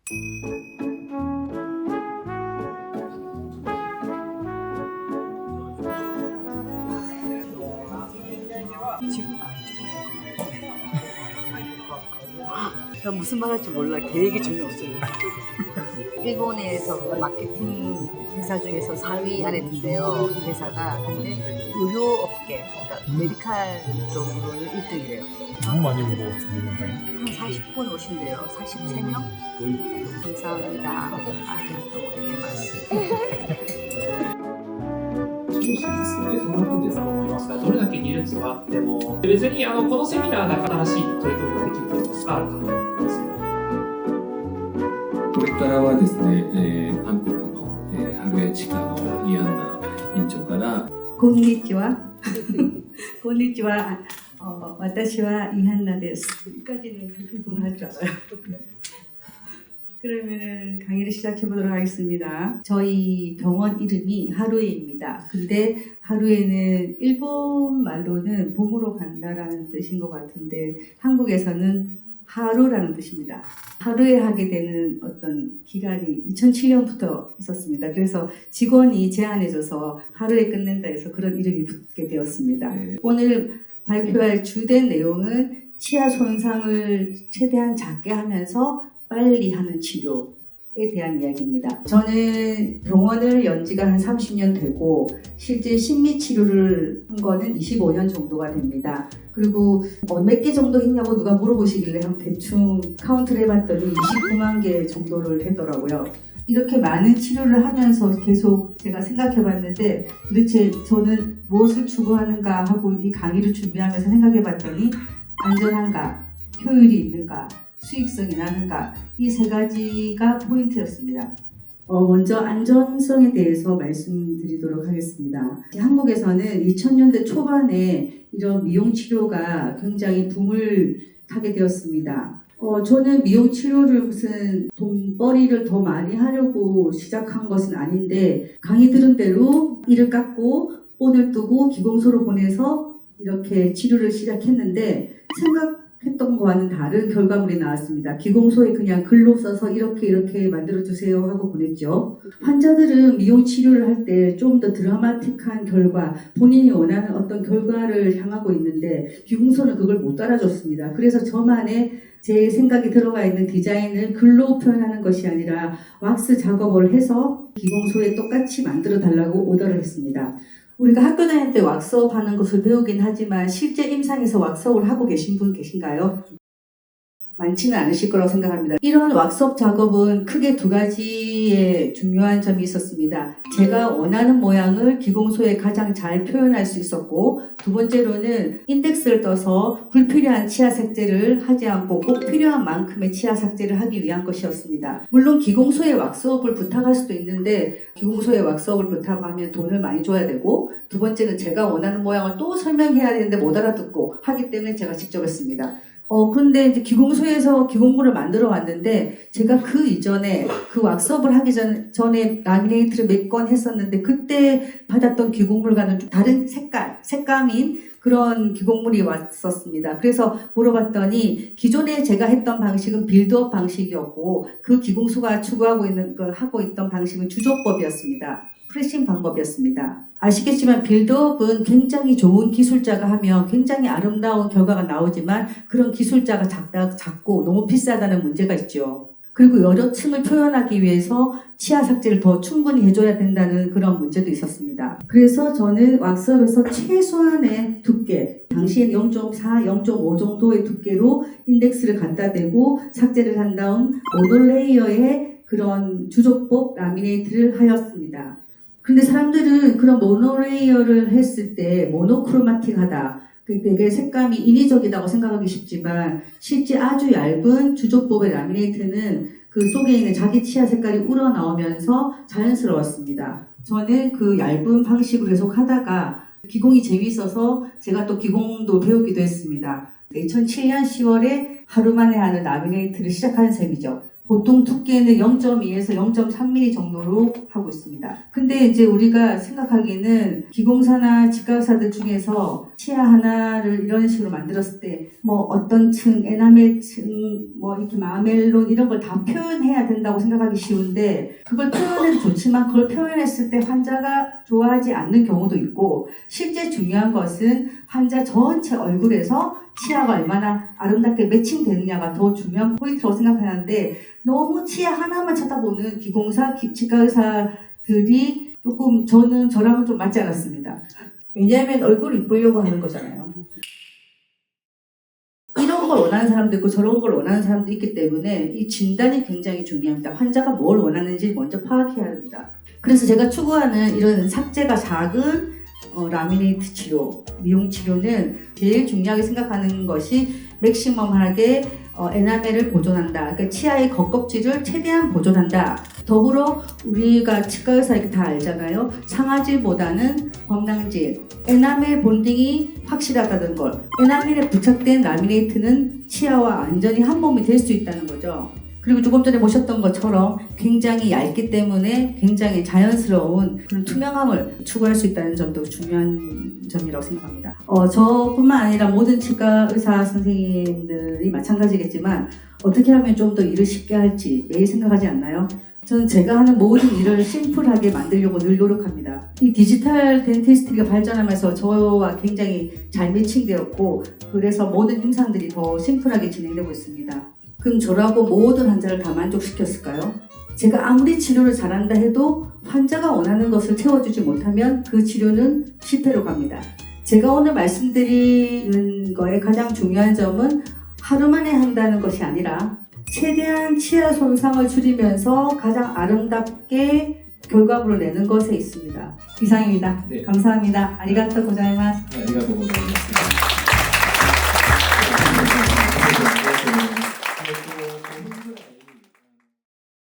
나 무슨 말 할지 몰라. 계획이 전혀 없어요. 일본에서 마케팅 회사 중에서 4위 안에 든대요. 이 회사가. 근데 의료업계, 그러니까 메디칼 쪽으로는 1등이래요. 너무 많이 온 것 같은데, 원장님. 한 40분 오신대요. 43명? 감사합니다. 또 이렇게 말씀. 少しですね、そんなことですと思いますが、どれだけ技術があっても、別にこのセミナーだから新しい取り組みができるということがあるかと思います。これからはですね、韓国の、春江地下のイアンナ院長から、こんにちは。こんにちは。私は이한나です. 여기까지는 할 줄 알아요. 그러면은 강의를 시작해 보도록 하겠습니다. 저희 병원 이름이 하루에입니다. 근데 하루에는 일본 말로는 봄으로 간다라는 뜻인 것 같은데 한국에서는 하루라는 뜻입니다. 하루에 하게 되는 어떤 기간이 2007년부터 있었습니다. 그래서 직원이 제안해줘서 하루에 끝낸다 해서 그런 이름이 붙게 되었습니다. 오늘 발표할 주된 내용은 치아 손상을 최대한 작게 하면서 빨리 하는 치료에 대한 이야기입니다. 저는 병원을 연 지가 한 30년 되고 실제 심미 치료를 한 거는 25년 정도가 됩니다. 그리고 몇 개 정도 했냐고 누가 물어보시길래 한 대충 카운트를 해봤더니 29만 개 정도를 했더라고요. 이렇게 많은 치료를 하면서 계속 제가 생각해봤는데 도대체 저는 무엇을 추구하는가 하고 이 강의를 준비하면서 생각해봤더니 안전한가, 효율이 있는가, 수익성이 나는가 이 세 가지가 포인트였습니다. 먼저 안전성에 대해서 말씀드리도록 하겠습니다. 한국에서는 2000년대 초반에 이런 미용 치료가 굉장히 붐을 타게 되었습니다. 저는 미용 치료를 무슨 돈벌이를 더 많이 하려고 시작한 것은 아닌데 강의 들은 대로 이를 깎고 본을 뜨고 기공소로 보내서 이렇게 치료를 시작했는데 생각했던 거와는 다른 결과물이 나왔습니다. 기공소에 그냥 글로 써서 이렇게 만들어주세요 하고 보냈죠. 환자들은 미용 치료를 할 때 좀 더 드라마틱한 결과, 본인이 원하는 어떤 결과를 향하고 있는데 기공소는 그걸 못 따라줬습니다. 그래서 저만의 제 생각이 들어가 있는 디자인을 글로 표현하는 것이 아니라 왁스 작업을 해서 기공소에 똑같이 만들어 달라고 오더를 했습니다. 우리가 학교 다닐 때 왁스업 하는 것을 배우긴 하지만 실제 임상에서 왁스업을 하고 계신 분 계신가요? 많지는 않으실 거라고 생각합니다. 이런 왁스업 작업은 크게 두 가지의 중요한 점이 있었습니다. 제가 원하는 모양을 기공소에 가장 잘 표현할 수 있었고 두 번째로는 인덱스를 떠서 불필요한 치아 색제를 하지 않고 꼭 필요한 만큼의 치아 삭제를 하기 위한 것이었습니다. 물론 기공소에 왁스업을 부탁할 수도 있는데 기공소에 왁스업을 부탁하면 돈을 많이 줘야 되고 두 번째는 제가 원하는 모양을 또 설명해야 되는데 못 알아듣고 하기 때문에 제가 직접 했습니다. 그런데 이제 기공소에서 기공물을 만들어 왔는데 제가 그 이전에 그 왁스업을 하기 전에 라미네이트를 몇 건 했었는데 그때 받았던 기공물과는 좀 다른 색감인 그런 기공물이 왔었습니다. 그래서 물어봤더니 기존에 제가 했던 방식은 빌드업 방식이었고 그 기공소가 추구하고 하고 있던 방식은 주조법이었습니다. 프레싱 방법이었습니다. 아시겠지만 빌드업은 굉장히 좋은 기술자가 하면 굉장히 아름다운 결과가 나오지만 그런 기술자가 작고 너무 비싸다는 문제가 있죠. 그리고 여러 층을 표현하기 위해서 치아 삭제를 더 충분히 해줘야 된다는 그런 문제도 있었습니다. 그래서 저는 왁스업에서 최소한의 두께, 당시엔 0.4, 0.5 정도의 두께로 인덱스를 갖다 대고 삭제를 한 다음 모노레이어의 그런 주조법 라미네이트를 하였습니다. 근데 사람들은 그런 모노레이어를 했을 때 모노크로마틱하다, 되게 색감이 인위적이라고 생각하기 쉽지만 실제 아주 얇은 주조법의 라미네이트는 그 속에 있는 자기 치아 색깔이 우러나오면서 자연스러웠습니다. 저는 그 얇은 방식으로 계속 하다가 기공이 재미있어서 제가 또 기공도 배우기도 했습니다. 2007년 10월에 하루 만에 하는 라미네이트를 시작하는 셈이죠. 보통 두께는 0.2에서 0.3mm 정도로 하고 있습니다. 근데 이제 우리가 생각하기에는 기공사나 치과의사들 중에서 치아 하나를 이런 식으로 만들었을 때 뭐 어떤 층, 에나멜층, 뭐 이렇게 마멜론 이런 걸 다 표현해야 된다고 생각하기 쉬운데 그걸 표현해도 좋지만 그걸 표현했을 때 환자가 좋아하지 않는 경우도 있고 실제 중요한 것은 환자 전체 얼굴에서 치아가 얼마나 아름답게 매칭되느냐가 더 중요한 포인트라고 생각하는데 너무 치아 하나만 쳐다보는 기공사, 치과 의사들이 조금 저랑은 좀 맞지 않았습니다. 왜냐하면 얼굴 이쁘려고 하는 거잖아요. 이런 걸 원하는 사람도 있고 저런 걸 원하는 사람도 있기 때문에 이 진단이 굉장히 중요합니다. 환자가 뭘 원하는지 먼저 파악해야 합니다. 그래서 제가 추구하는 이런 삭제가 작은 라미네이트 치료, 미용 치료는 제일 중요하게 생각하는 것이 맥시멈하게 에나멜을 보존한다. 그러니까 치아의 겉껍질을 최대한 보존한다. 더불어 우리가 치과의사 이렇게 다 알잖아요. 상아질보다는 범랑질, 에나멜 본딩이 확실하다는 걸. 에나멜에 부착된 라미네이트는 치아와 완전히 한 몸이 될 수 있다는 거죠. 그리고 조금 전에 보셨던 것처럼 굉장히 얇기 때문에 굉장히 자연스러운 그런 투명함을 추구할 수 있다는 점도 중요한 점이라고 생각합니다. 저뿐만 아니라 모든 치과 의사 선생님들이 마찬가지겠지만 어떻게 하면 좀 더 일을 쉽게 할지 매일 생각하지 않나요? 저는 제가 하는 모든 일을 심플하게 만들려고 늘 노력합니다. 이 디지털 덴티스트가 발전하면서 저와 굉장히 잘 매칭되었고 그래서 모든 임상들이 더 심플하게 진행되고 있습니다. 그럼 저라고 모든 환자를 다 만족시켰을까요? 제가 아무리 치료를 잘한다 해도 환자가 원하는 것을 채워주지 못하면 그 치료는 실패로 갑니다. 제가 오늘 말씀드리는 거에 가장 중요한 점은 하루 만에 한다는 것이 아니라 최대한 치아 손상을 줄이면서 가장 아름답게 결과물을 내는 것에 있습니다. 이상입니다. 네. 감사합니다. 아리가또 고자이마스. 아리가또 고자이마스.